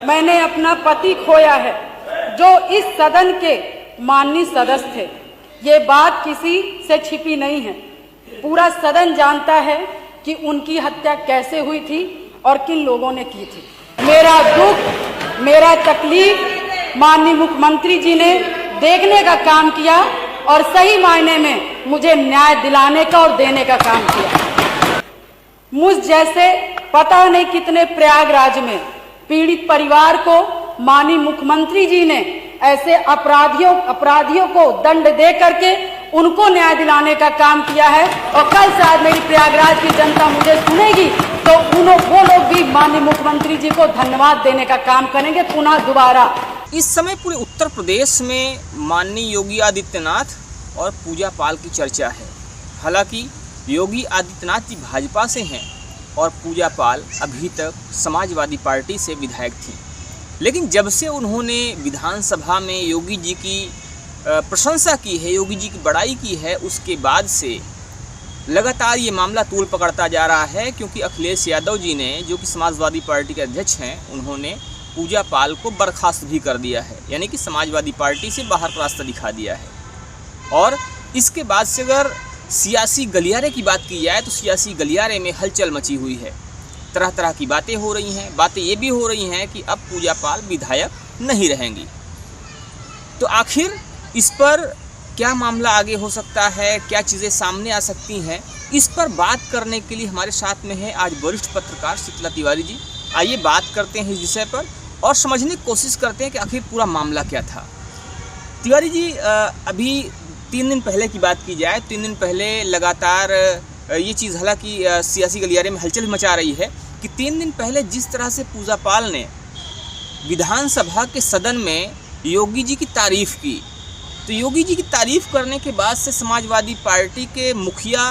मैंने अपना पति खोया है जो इस सदन के माननीय सदस्य थे। ये बात किसी से छिपी नहीं है। पूरा सदन जानता है कि उनकी हत्या कैसे हुई थी और किन लोगों ने की थी। मेरा दुख, मेरा तकलीफ माननीय मुख्यमंत्री जी ने देखने का काम किया और सही मायने में मुझे न्याय दिलाने का और देने का काम किया। मुझ जैसे पता नहीं कितने प्रयागराज में पीड़ित परिवार को माननीय मुख्यमंत्री जी ने ऐसे अपराधियों को दंड दे करके उनको न्याय दिलाने का काम किया है। और कल शायद मेरी प्रयागराज की जनता मुझे सुनेगी तो वो लोग भी माननीय मुख्यमंत्री जी को धन्यवाद देने का काम करेंगे पुनः दोबारा। इस समय पूरे उत्तर प्रदेश में माननीय योगी आदित्यनाथ और पूजा पाल की चर्चा है। हालांकि योगी आदित्यनाथ जी भाजपा से हैं और पूजा पाल अभी तक समाजवादी पार्टी से विधायक थी, लेकिन जब से उन्होंने विधानसभा में योगी जी की प्रशंसा की है, योगी जी की बड़ाई की है, उसके बाद से लगातार ये मामला तूल पकड़ता जा रहा है। क्योंकि अखिलेश यादव जी ने, जो कि समाजवादी पार्टी के अध्यक्ष हैं, उन्होंने पूजा पाल को बर्खास्त भी कर दिया है, यानी कि समाजवादी पार्टी से बाहर का रास्ता दिखा दिया है। और इसके बाद से अगर सियासी गलियारे की बात की जाए तो सियासी गलियारे में हलचल मची हुई है। तरह तरह की बातें हो रही हैं। बातें ये भी हो रही हैं कि अब पूजा पाल विधायक नहीं रहेंगी। तो आखिर इस पर क्या मामला आगे हो सकता है, क्या चीज़ें सामने आ सकती हैं, इस पर बात करने के लिए हमारे साथ में है आज वरिष्ठ पत्रकार शीतला तिवारी जी। आइए बात करते हैं इस विषय पर और समझने की कोशिश करते हैं कि आखिर पूरा मामला क्या था। तिवारी जी, अभी 3 दिन पहले की बात की जाए, 3 दिन पहले लगातार ये चीज़ हालांकि सियासी गलियारे में हलचल मचा रही है कि 3 दिन पहले जिस तरह से पूजा पाल ने विधानसभा के सदन में योगी जी की तारीफ़ की, तो योगी जी की तारीफ़ करने के बाद से समाजवादी पार्टी के मुखिया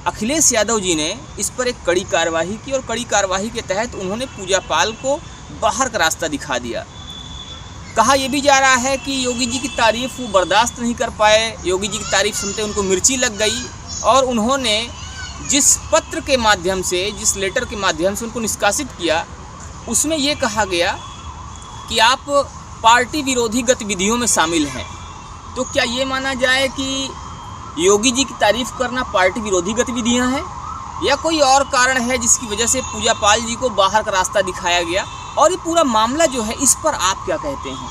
अखिलेश यादव जी ने इस पर एक कड़ी कार्रवाई की और कड़ी कार्रवाई के तहत उन्होंने पूजा पाल को बाहर का रास्ता दिखा दिया। कहा यह भी जा रहा है कि योगी जी की तारीफ़ वो बर्दाश्त नहीं कर पाए, योगी जी की तारीफ़ सुनते उनको मिर्ची लग गई और उन्होंने जिस पत्र के माध्यम से, जिस लेटर के माध्यम से उनको निष्कासित किया, उसमें ये कहा गया कि आप पार्टी विरोधी गतिविधियों में शामिल हैं। तो क्या ये माना जाए कि योगी जी की तारीफ़ करना पार्टी विरोधी गतिविधियां हैं या कोई और कारण है जिसकी वजह से पूजा पाल जी को बाहर का रास्ता दिखाया गया? और ये पूरा मामला जो है, इस पर आप क्या कहते हैं?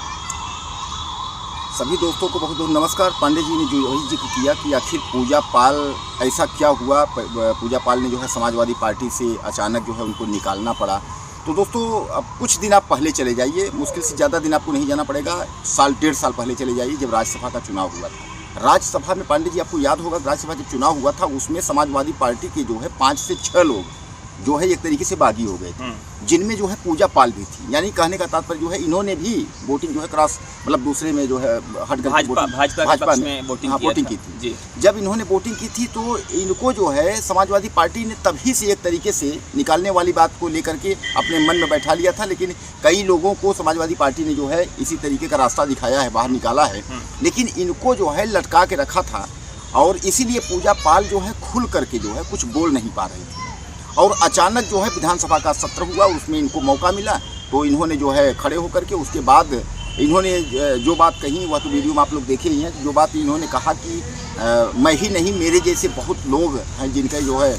सभी दोस्तों को बहुत बहुत नमस्कार। पांडे जी ने जो यही जिक्र किया कि आखिर पूजा पाल ऐसा क्या हुआ, पूजा पाल ने जो है समाजवादी पार्टी से अचानक जो है उनको निकालना पड़ा। तो दोस्तों, अब कुछ दिन आप पहले चले जाइए, मुश्किल से ज़्यादा दिन आपको नहीं जाना पड़ेगा, साल 1.5 साल पहले चले जाइए, जब राज्यसभा का चुनाव हुआ था। राज्यसभा में पांडे जी आपको याद होगा, राज्यसभा जब चुनाव हुआ था उसमें समाजवादी पार्टी के जो है 5 से 6 लोग जो है एक तरीके से बागी हो गए थे, जिनमें जो है पूजा पाल भी थी। यानी कहने का तात्पर्य जो है, इन्होंने भी वोटिंग जो है क्रॉस, मतलब दूसरे में जो है हट गए, भाजपा में वोटिंग की थी जी। जब इन्होंने वोटिंग की थी तो इनको जो है समाजवादी पार्टी ने तभी से एक तरीके से निकालने वाली बात को लेकर के अपने मन में बैठा लिया था। लेकिन कई लोगों को समाजवादी पार्टी ने जो है इसी तरीके का रास्ता दिखाया है, बाहर निकाला है, लेकिन इनको जो है लटका के रखा था। और इसीलिए पूजा पाल जो है खुल करके जो है कुछ बोल नहीं पा रहे थे। और अचानक जो है विधानसभा का सत्र हुआ, उसमें इनको मौका मिला तो इन्होंने जो है खड़े होकर के उसके बाद इन्होंने जो बात कही, वह तो वीडियो में आप लोग देखे ही हैं। जो बात इन्होंने कहा कि मैं ही नहीं, मेरे जैसे बहुत लोग हैं जिनका जो है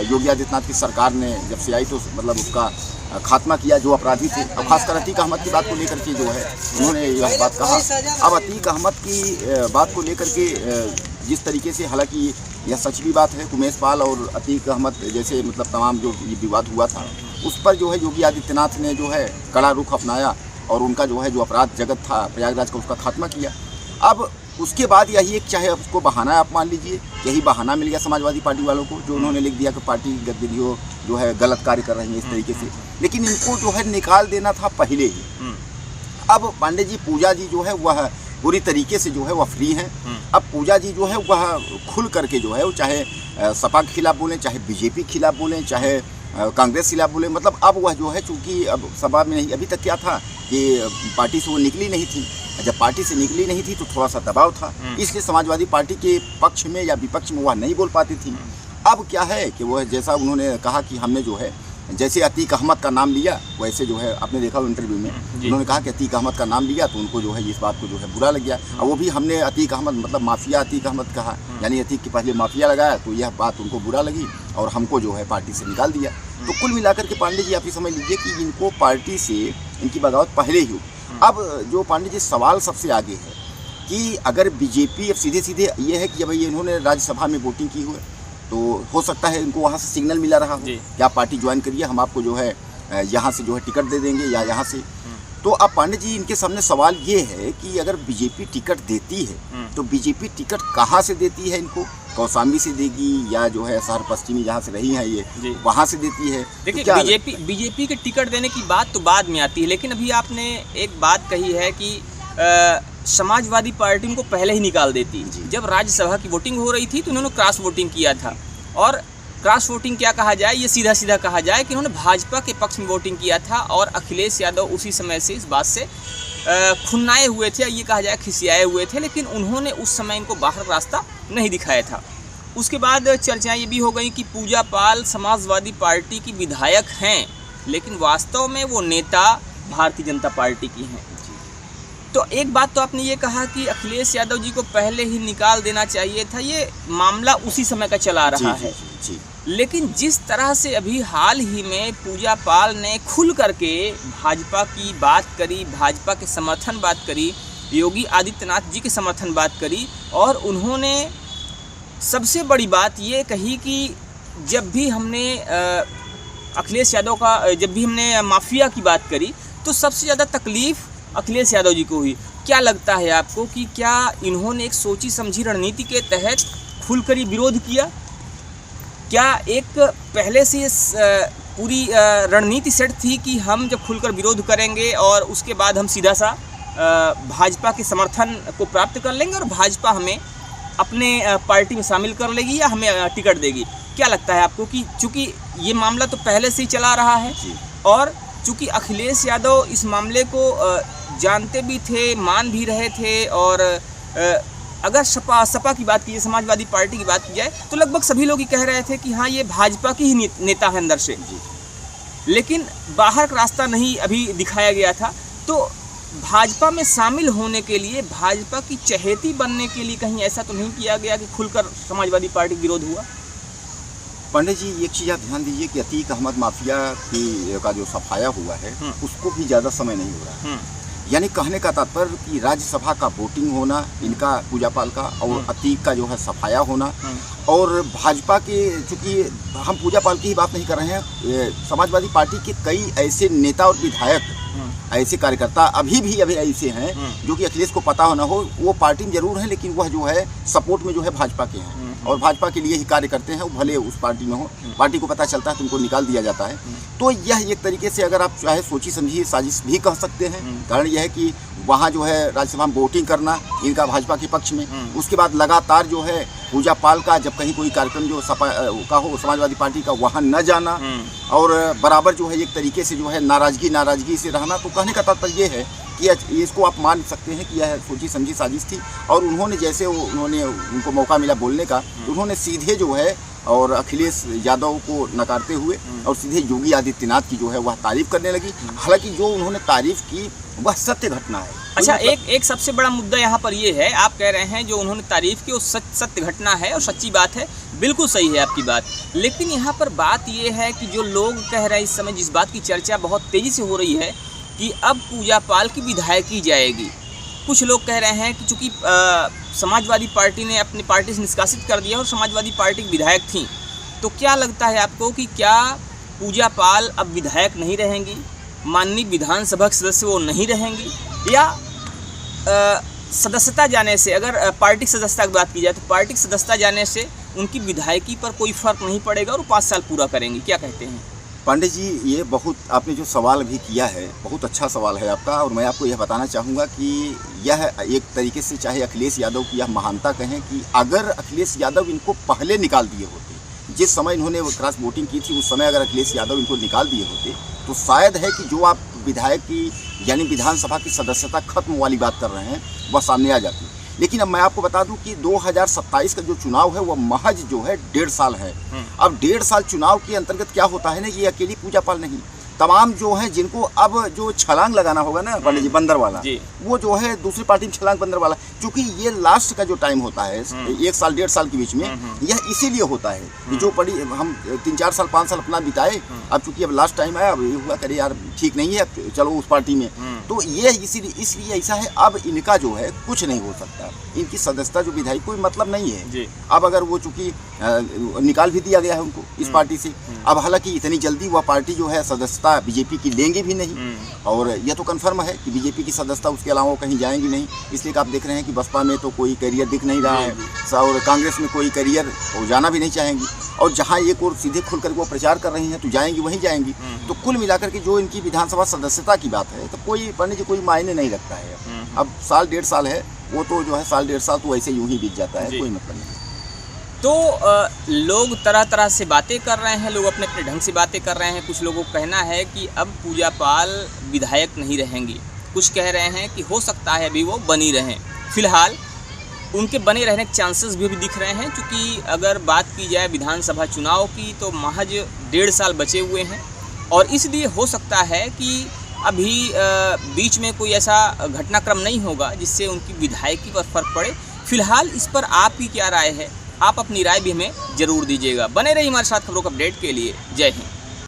योगी आदित्यनाथ की सरकार ने जब से आई तो मतलब उसका खात्मा किया, जो अपराधी थे। अब खासकर अतीक अहमद की बात को लेकर के जो है उन्होंने यह बात कहा। अब अतीक अहमद की बात को लेकर के जिस तरीके से, हालांकि यह सच भी बात है, उमेश पाल और अतीक अहमद जैसे मतलब तमाम जो ये विवाद हुआ था उस पर जो है योगी आदित्यनाथ ने जो है कड़ा रुख अपनाया और उनका जो है जो अपराध जगत था प्रयागराज का, उसका खात्मा किया। अब उसके बाद यही एक, चाहे उसको बहाना आप मान लीजिए, यही बहाना मिल गया समाजवादी पार्टी वालों को, जो उन्होंने लिख दिया कि पार्टी गतिविधियों जो है गलत कार्य कर रही है इस तरीके से। लेकिन इनको जो है निकाल देना था पहले ही। अब पांडे जी, पूजा जी जो है वह पूरी तरीके से जो है वह फ्री हैं। अब पूजा जी जो है वह खुल करके जो है वो चाहे सपा के खिलाफ बोलें, चाहे बीजेपी के खिलाफ बोलें, चाहे कांग्रेस के खिलाफ बोलें, मतलब अब वह जो है, चूँकि अब सभा में नहीं, अभी तक क्या था कि पार्टी से वो निकली नहीं थी। जब पार्टी से निकली नहीं थी तो थोड़ा सा दबाव था, इसलिए समाजवादी पार्टी के पक्ष में या विपक्ष में वह नहीं बोल पाती थी। अब क्या है कि वह जैसा उन्होंने कहा कि हमने जो है जैसे अतीक अहमद का नाम लिया, वैसे जो है आपने देखा इंटरव्यू में उन्होंने कहा कि अतीक अहमद का नाम लिया तो उनको जो है इस बात को जो है बुरा लग गया। और वो भी हमने अतीक अहमद मतलब माफिया अतीक अहमद कहा, यानी अतीक के पहले माफिया लगाया, तो यह बात उनको बुरा लगी और हमको जो है पार्टी से निकाल दिया। तो कुल मिलाकर के पांडे जी आप ये समझ लीजिए कि इनको पार्टी से इनकी बगावत पहले ही हुई। अब जो पांडे जी सवाल सबसे आगे है कि अगर बीजेपी अब सीधे सीधे ये है कि भाई इन्होंने राज्यसभा में वोटिंग की हुई तो हो सकता है इनको वहाँ से सिग्नल मिला रहा हो कि आप पार्टी ज्वाइन करिए, हम आपको जो है यहाँ से जो है टिकट दे देंगे या यहाँ से। तो अब पांडे जी इनके सामने सवाल ये है कि अगर बीजेपी टिकट देती है तो बीजेपी टिकट कहाँ से देती है इनको, कौशाम्बी से देगी या जो है शहर पश्चिमी जहाँ से रही है ये वहाँ से देती है? देखिए तो बीजेपी के टिकट देने की बात तो बाद में आती है, लेकिन अभी आपने एक बात कही है कि समाजवादी पार्टी उनको पहले ही निकाल देती। जब राज्यसभा की वोटिंग हो रही थी तो उन्होंने क्रॉस वोटिंग किया था, और क्रॉस वोटिंग क्या कहा जाए, ये सीधा सीधा कहा जाए कि उन्होंने भाजपा के पक्ष में वोटिंग किया था और अखिलेश यादव उसी समय से इस बात से खुन्नाए हुए थे, ये कहा जाए खिसियाए हुए थे, लेकिन उन्होंने उस समय इनको बाहर रास्ता नहीं दिखाया था। उसके बाद चर्चाएं ये भी हो गई कि पूजा पाल समाजवादी पार्टी की विधायक हैं, लेकिन वास्तव में वो नेता भारतीय जनता पार्टी की हैं। तो एक बात तो आपने ये कहा कि अखिलेश यादव जी को पहले ही निकाल देना चाहिए था, ये मामला उसी समय का चला रहा है। लेकिन जिस तरह से अभी हाल ही में पूजा पाल ने खुल करके भाजपा की बात करी, भाजपा के समर्थन बात करी, योगी आदित्यनाथ जी के समर्थन बात करी, और उन्होंने सबसे बड़ी बात ये कही कि जब भी हमने अखिलेश यादव का जब भी हमने माफिया की बात करी तो सबसे ज़्यादा तकलीफ़ अखिलेश यादव जी को हुई। क्या लगता है आपको कि क्या इन्होंने एक सोची समझी रणनीति के तहत खुलकर विरोध किया? क्या एक पहले से पूरी रणनीति सेट थी कि हम जब खुलकर विरोध करेंगे और उसके बाद हम सीधा सा भाजपा के समर्थन को प्राप्त कर लेंगे और भाजपा हमें अपने पार्टी में शामिल कर लेगी या हमें टिकट देगी? क्या लगता है आपको कि चूँकि ये मामला तो पहले से ही चला रहा है और चूँकि अखिलेश यादव इस मामले को जानते भी थे, मान भी रहे थे, और अगर सपा की बात की जाए, समाजवादी पार्टी की बात की जाए, तो लगभग सभी लोग ये कह रहे थे कि हाँ ये भाजपा की ही नेता है अंदर से, लेकिन बाहर का रास्ता नहीं अभी दिखाया गया था। तो भाजपा में शामिल होने के लिए, भाजपा की चहेती बनने के लिए कहीं ऐसा तो नहीं किया गया कि खुलकर समाजवादी पार्टी विरोध हुआ? पंडित जी एक चीज़ आप ध्यान दीजिए कि अतीक अहमद माफिया का जो सफाया हुआ है उसको भी ज़्यादा समय नहीं हो रहा है। यानी कहने का तात्पर्य कि राज्यसभा का वोटिंग होना इनका पूजा पाल का और अतीक का जो है सफाया होना, और भाजपा के, चूँकि हम पूजा पाल की ही बात नहीं कर रहे हैं, समाजवादी पार्टी के कई ऐसे नेता और विधायक, ऐसे कार्यकर्ता अभी ऐसे हैं जो कि अखिलेश को पता हो ना हो, वो पार्टी में जरूर है लेकिन वह जो है सपोर्ट में जो है भाजपा के हैं और भाजपा के लिए ही कार्य करते हैं, वो भले उस पार्टी में हो, पार्टी को पता चलता है तो उनको निकाल दिया जाता है। तो यह एक तरीके से अगर आप चाहे सोची समझी साजिश भी कह सकते हैं। कारण यह है कि वहाँ जो है राज्यसभा में वोटिंग करना इनका भाजपा के पक्ष में, उसके बाद लगातार जो है पूजा पाल का जब कहीं कोई कार्यक्रम जो सपा का हो समाजवादी पार्टी का वहाँ न जाना, और बराबर जो है एक तरीके से जो है नाराजगी से रहना। तो कहने का तात्पर्य ये है कि इसको आप मान सकते हैं कि यह सोची समझी साजिश थी, और उन्होंने जैसे उनको मौका मिला बोलने का, उन्होंने सीधे जो है और अखिलेश यादव को नकारते हुए और सीधे योगी आदित्यनाथ की जो है वह तारीफ करने लगी। हालांकि जो उन्होंने तारीफ की वह सत्य घटना है। अच्छा, एक सबसे बड़ा मुद्दा यहाँ पर ये है, आप कह रहे हैं जो उन्होंने तारीफ की वो सत्य घटना है और सच्ची बात है, बिल्कुल सही है आपकी बात। लेकिन यहाँ पर बात ये है कि जो लोग कह रहे हैं इस समय, जिस बात की चर्चा बहुत तेज़ी से हो रही है कि अब पूजा पाल की विधायकी जाएगी। कुछ लोग कह रहे हैं कि चूँकि समाजवादी पार्टी ने अपनी पार्टी से निष्कासित कर दिया और समाजवादी पार्टी की विधायक थी, तो क्या लगता है आपको कि क्या पूजा पाल अब विधायक नहीं रहेंगी, माननीय विधानसभा के सदस्य वो नहीं रहेंगी, या सदस्यता जाने से, अगर पार्टी सदस्यता की बात की जाए तो पार्टी की सदस्यता जाने से उनकी विधायकी पर कोई फर्क नहीं पड़ेगा और वो 5 साल पूरा करेंगी? क्या कहते हैं पांडे जी? ये बहुत आपने जो सवाल भी किया है बहुत अच्छा सवाल है आपका, और मैं आपको यह बताना चाहूँगा कि यह एक तरीके से चाहे अखिलेश यादव की यह महानता कहें कि अगर अखिलेश यादव इनको पहले निकाल दिए होते, जिस समय इन्होंने क्रॉस वोटिंग की थी उस समय अगर अखिलेश यादव इनको निकाल दिए होते, तो शायद है कि जो आप विधायक की यानी विधानसभा की सदस्यता खत्म वाली बात कर रहे हैं वह सामने आ जाती। लेकिन अब मैं आपको बता दूं कि 2027 का जो चुनाव है वो महज जो है 1.5 साल है। अब 1.5 साल चुनाव के अंतर्गत क्या होता है ना, ये अकेली पूजा पाल नहीं, तमाम जो है जिनको अब जो छलांग लगाना होगा ना पंडित जी, बंदर वाला, वो जो है दूसरी पार्टी में छलांग बंदर वाला, क्योंकि ये लास्ट का जो टाइम होता है 1 साल 1.5 साल के बीच में, यह इसीलिए होता है कि जो पड़ी हम 3-4 साल 5 साल अपना बिताए, अब चूंकि अब लास्ट टाइम आया, अब ये हुआ करे यार ठीक नहीं है, चलो उस पार्टी में, तो ये इसलिए ऐसा है। अब इनका जो है कुछ नहीं हो सकता, इनकी सदस्यता जो विधायक कोई मतलब नहीं है। अब अगर वो चूंकि निकाल भी दिया गया है उनको इस पार्टी से, अब हालांकि इतनी जल्दी वह पार्टी जो है सदस्यता बीजेपी की लेंगे भी नहीं, और यह तो कंफर्म है कि बीजेपी की सदस्यता उसके अलावा वो कहीं जाएंगी नहीं। इसलिए आप देख रहे हैं कि बसपा में तो कोई करियर दिख नहीं रहा है, और कांग्रेस में कोई करियर वो जाना भी नहीं चाहेंगी, और जहां एक और सीधे खुल कर वो प्रचार कर रही हैं तो जाएंगी वहीं जाएंगी। तो कुल मिलाकर के जो इनकी विधानसभा सदस्यता की बात है, तो कोई पंडित जी कोई मायने नहीं रखता है। अब साल 1.5 साल है, वो तो जो है साल 1.5 साल तो ऐसे यूं ही बीत जाता है, कोई मतलब नहीं। तो लोग तरह तरह से बातें कर रहे हैं, लोग अपने अपने ढंग से बातें कर रहे हैं। कुछ लोगों का कहना है कि अब पूजा पाल विधायक नहीं रहेंगी, कुछ कह रहे हैं कि हो सकता है अभी वो बनी रहें। फिलहाल उनके बने रहने के चांसेस भी दिख रहे हैं, क्योंकि अगर बात की जाए विधानसभा चुनाव की तो महज 1.5 साल बचे हुए हैं, और इसलिए हो सकता है कि अभी बीच में कोई ऐसा घटनाक्रम नहीं होगा जिससे उनकी विधायकी पर फर्क पड़े। फिलहाल इस पर आपकी क्या राय है? आप अपनी राय भी हमें ज़रूर दीजिएगा। बने रहिए हमारे साथ खबरों का अपडेट के लिए। जय हिंद।